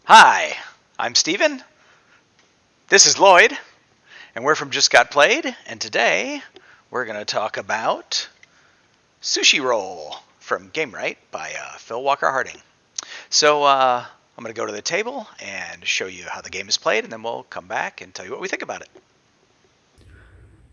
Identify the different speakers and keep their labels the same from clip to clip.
Speaker 1: Hi, I'm Steven. This is Lloyd, and we're from Just Got Played, and today we're going to talk about Sushi Roll from Gamewright by Phil Walker Harding. So I'm going to go to the table and show you how the game is played, and then we'll come back and tell you what we think about it.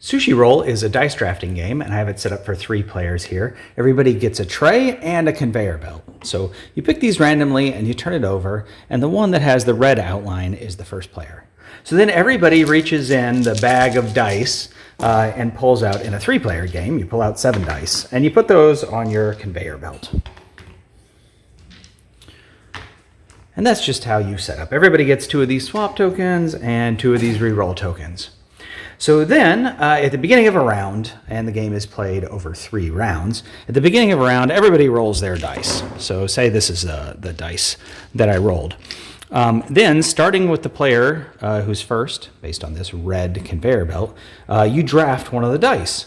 Speaker 2: Sushi Roll is a dice drafting game, and I have it set up for 3 players here. Everybody gets a tray and a conveyor belt. So you pick these randomly and you turn it over, and the one that has the red outline is the first player. So then everybody reaches in the bag of dice and pulls out, in a 3-player game, you pull out 7 dice, and you put those on your conveyor belt. And that's just how you set up. Everybody gets 2 of these swap tokens and 2 of these reroll tokens. So then, at the beginning of a round, and the game is played over 3 rounds, at the beginning of a round, everybody rolls their dice. So say this is the dice that I rolled. Then, starting with the player who's first, based on this red conveyor belt, you draft one of the dice.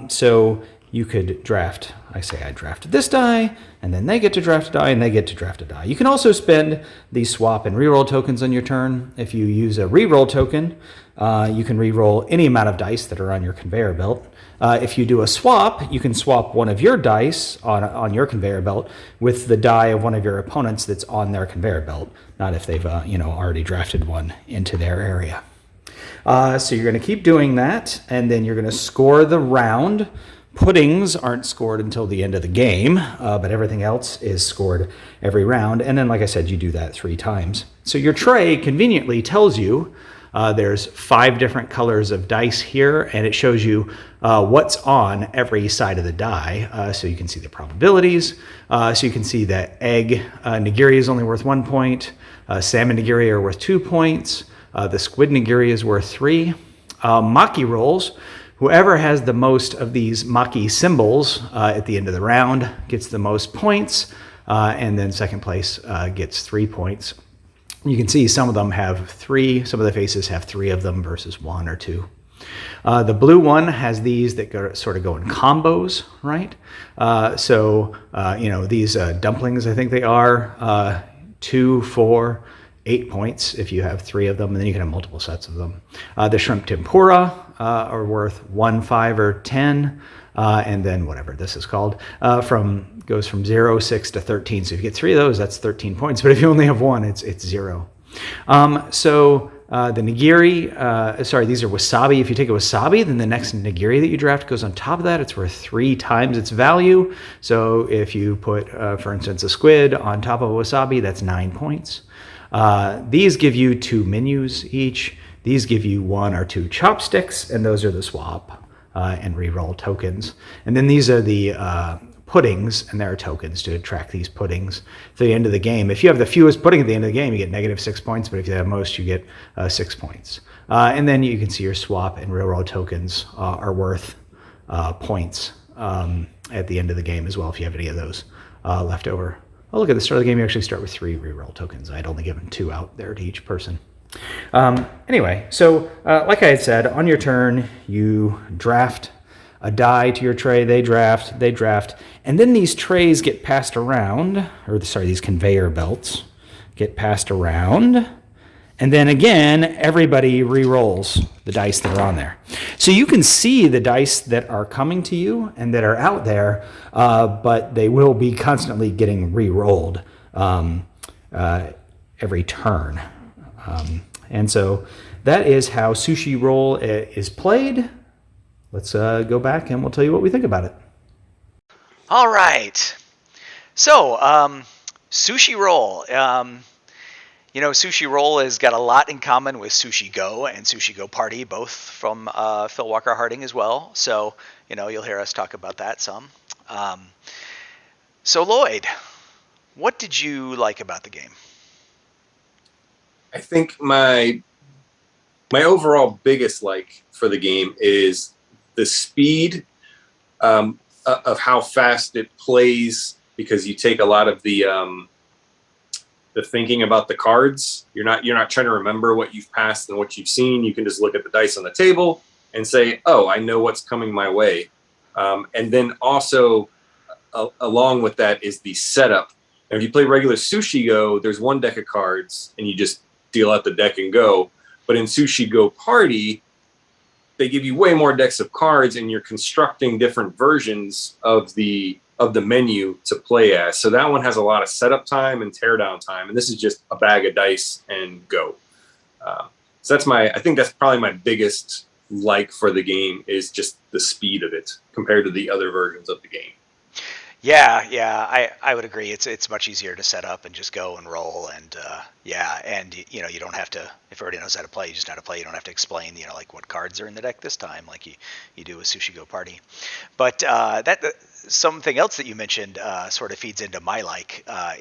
Speaker 2: So you could draft, I drafted this die, and then they get to draft a die, and they get to draft a die. You can also spend these swap and reroll tokens on your turn. If you use a reroll token, you can reroll any amount of dice that are on your conveyor belt. If you do a swap, you can swap one of your dice on your conveyor belt with the die of one of your opponents that's on their conveyor belt, not if they've already drafted one into their area. So you're going to keep doing that, and then you're going to score the round. Puddings aren't scored until the end of the game, but everything else is scored every round. And then, like I said, you do that 3 times. So your tray conveniently tells you there's 5 different colors of dice here, and it shows you what's on every side of the die. So you can see the probabilities. So you can see that egg nigiri is only worth 1 point. Salmon nigiri are worth 2 points. The squid nigiri is worth 3. Maki rolls. Whoever has the most of these maki symbols at the end of the round gets the most points, and then second place gets 3 points. You can see some of them have 3, some of the faces have 3 of them versus 1 or 2. The blue one has these that sort of go in combos, right? These dumplings, I think they are, 2, 4, 8 points if you have 3 of them, and then you can have multiple sets of them. The shrimp tempura are worth 1, 5, or 10, and then whatever this is called, goes from 0, 6 to 13. So if you get 3 of those, that's 13 points. But if you only have 1, it's 0. The nigiri, these are wasabi. If you take a wasabi, then the next nigiri that you draft goes on top of that. It's worth 3 times its value. So if you put, for instance, a squid on top of a wasabi, that's 9 points. These give you 2 menus each. These give you 1 or 2 chopsticks, and those are the swap and reroll tokens. And then these are the puddings, and there are tokens to track these puddings to the end of the game. If you have the fewest pudding at the end of the game, you get negative 6 points, but if you have most, you get 6 points. And then you can see your swap and reroll tokens are worth points at the end of the game as well, if you have any of those left over. Oh, look, at the start of the game, you actually start with 3 reroll tokens. I'd only given 2 out there to each person. Anyway, so like I had said, on your turn, you draft a die to your tray, they draft, and then these trays get passed around, these conveyor belts get passed around, and then again, everybody re-rolls the dice that are on there. So you can see the dice that are coming to you and that are out there, but they will be constantly getting re-rolled every turn. And so that is how Sushi Roll is played. Let's go back and we'll tell you what we think about it.
Speaker 1: All right. So, Sushi Roll. Sushi Roll has got a lot in common with Sushi Go and Sushi Go Party, both from Phil Walker Harding as well. So, you'll hear us talk about that some. So, Lloyd, what did you like about the game?
Speaker 3: I think my overall biggest like for the game is the speed of how fast it plays, because you take a lot of the thinking about the cards. You're not trying to remember what you've passed and what you've seen. You can just look at the dice on the table and say, oh, I know what's coming my way. And then also along with that is the setup Now, if you play regular Sushi Go, there's one deck of cards, and you just deal out the deck and go. But in Sushi Go Party, they give you way more decks of cards, and you're constructing different versions of the menu to play as. So that one has a lot of setup time and teardown time, and this is just a bag of dice and go. So I think that's probably my biggest like for the game, is just the speed of it compared to the other versions of the game.
Speaker 1: Yeah, I would agree. It's much easier to set up and just go and roll, and you don't have to, if everybody knows how to play, you just know how to play. You don't have to explain, like what cards are in the deck this time, like you do with Sushi Go Party. But something else that you mentioned sort of feeds into my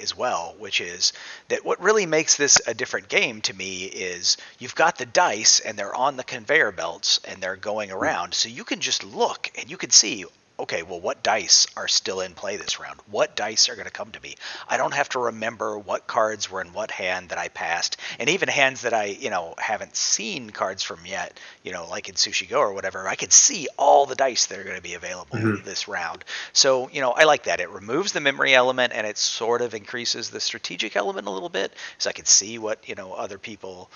Speaker 1: as well, which is that what really makes this a different game to me is you've got the dice and they're on the conveyor belts and they're going around, so you can just look and you can see, okay, well, what dice are still in play this round? What dice are going to come to me? I don't have to remember what cards were in what hand that I passed, and even hands that I, haven't seen cards from yet, like in Sushi Go or whatever. I can see all the dice that are going to be available this round. So, I like that. It removes the memory element, and it sort of increases the strategic element a little bit, so I can see what, other people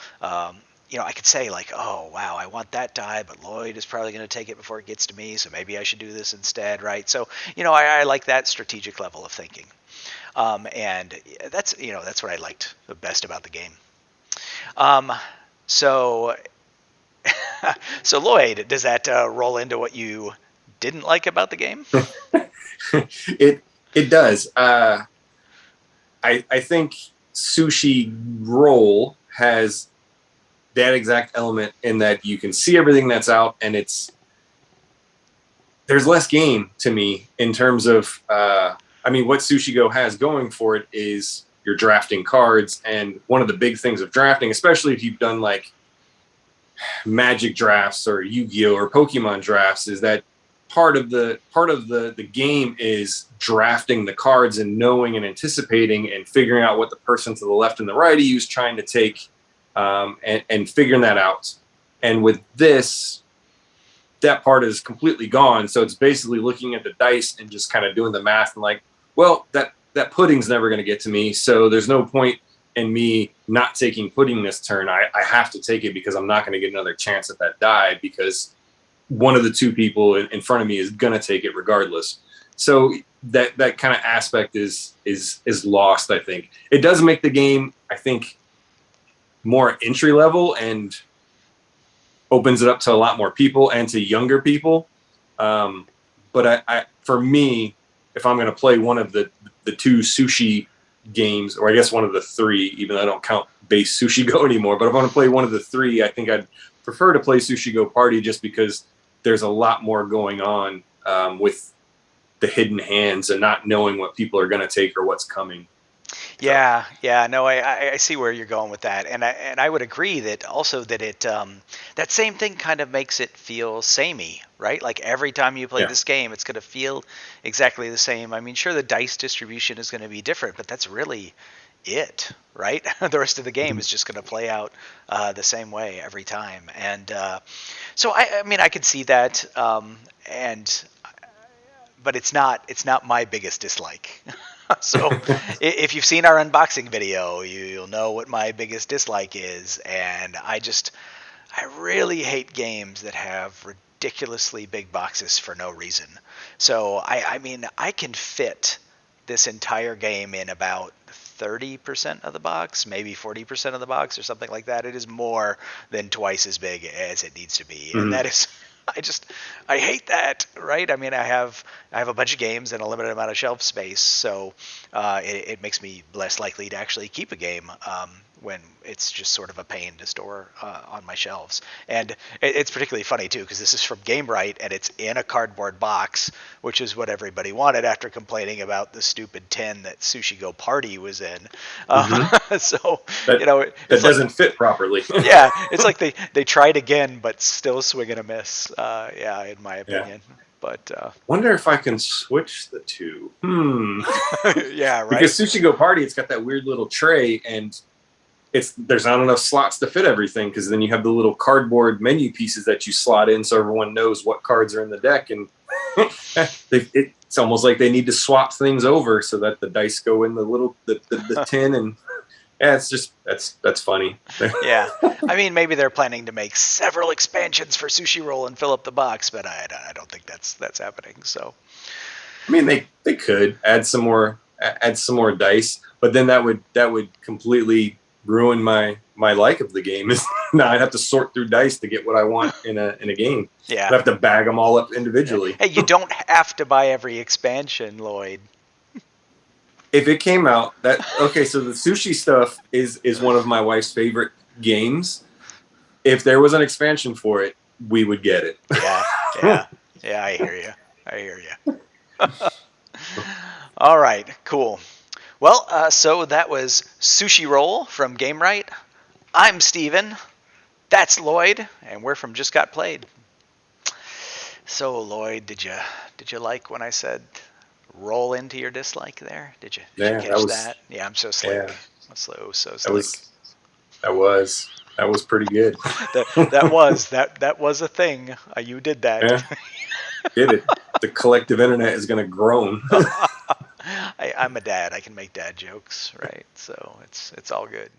Speaker 1: I could say like, oh, wow, I want that die, but Lloyd is probably going to take it before it gets to me, so maybe I should do this instead, right? So, I like that strategic level of thinking. And that's what I liked the best about the game. So Lloyd, does that roll into what you didn't like about the game?
Speaker 3: It does. I think Sushi Roll has that exact element in that you can see everything that's out, and there's less game to me in terms of what Sushi Go has going for it is you're drafting cards, and one of the big things of drafting, especially if you've done like Magic drafts or Yu-Gi-Oh or Pokemon drafts, is that part of the game is drafting the cards and knowing and anticipating and figuring out what the person to the left and the right of you is trying to take. And figuring that out. And with this, that part is completely gone. So it's basically looking at the dice and just kind of doing the math and like, well, that pudding's never going to get to me. So there's no point in me not taking pudding this turn. I have to take it because I'm not going to get another chance at that die because one of the two people in front of me is going to take it regardless. So that kind of aspect is lost, I think. It does make the game, I think, more entry level and opens it up to a lot more people and to younger people. But I for me, if I'm going to play one of the two Sushi games, or I guess one of the three, even though I don't count base Sushi Go anymore, but if I want to play one of the three, I think I'd prefer to play Sushi Go Party just because there's a lot more going on with the hidden hands and not knowing what people are going to take or what's coming.
Speaker 1: Yeah, no, I see where you're going with that, and I would agree that also that it that same thing kind of makes it feel samey, right? Like every time you play this game, it's going to feel exactly the same. I mean, sure, the dice distribution is going to be different, but that's really it, right? The rest of the game is just going to play out the same way every time, and so I mean, I could see that, but it's not my biggest dislike. So if you've seen our unboxing video, you'll know what my biggest dislike is. And I really hate games that have ridiculously big boxes for no reason. So I mean, I can fit this entire game in about 30% of the box, maybe 40% of the box or something like that. It is more than twice as big as it needs to be. Mm-hmm. And that is, I hate that, right? I mean, I have a bunch of games and a limited amount of shelf space, so it makes me less likely to actually keep a game when it's just sort of a pain to store on my shelves. And it's particularly funny too because this is from Gamewright and it's in a cardboard box, which is what everybody wanted after complaining about the stupid tin that Sushi Go Party was in. So
Speaker 3: that doesn't fit properly.
Speaker 1: Yeah, it's like they tried again but still swing and a miss. In my opinion. Yeah. But
Speaker 3: wonder if I can switch the two.
Speaker 1: Yeah, right.
Speaker 3: Because Sushi Go Party, it's got that weird little tray and there's not enough slots to fit everything because then you have the little cardboard menu pieces that you slot in so everyone knows what cards are in the deck, and it's almost like they need to swap things over so that the dice go in the tin, and yeah, it's just that's funny.
Speaker 1: Yeah, I mean, maybe they're planning to make several expansions for Sushi Roll and fill up the box, but I don't think that's happening. So,
Speaker 3: I mean, they could add some more dice, but then that would completely ruin my like of the game. Now I'd have to sort through dice to get what I want in a game.
Speaker 1: yeah,
Speaker 3: I'd have to bag them all up individually.
Speaker 1: Hey, you don't have to buy every expansion, Lloyd.
Speaker 3: If it came out so the sushi stuff is one of my wife's favorite games. If there was an expansion for it, we would get it.
Speaker 1: Yeah. I hear you. All right, cool. Well, so that was Sushi Roll from Gamewright. I'm Steven. That's Lloyd, and we're from Just Got Played. So, Lloyd, did you like when I said roll into your dislike there? Did you catch that? Yeah, I'm so slick.
Speaker 3: Yeah.
Speaker 1: So slick.
Speaker 3: That was pretty good.
Speaker 1: that was a thing. You did that.
Speaker 3: Yeah. Did it. The collective internet is going to groan.
Speaker 1: I'm a dad. I can make dad jokes, right? So it's all good.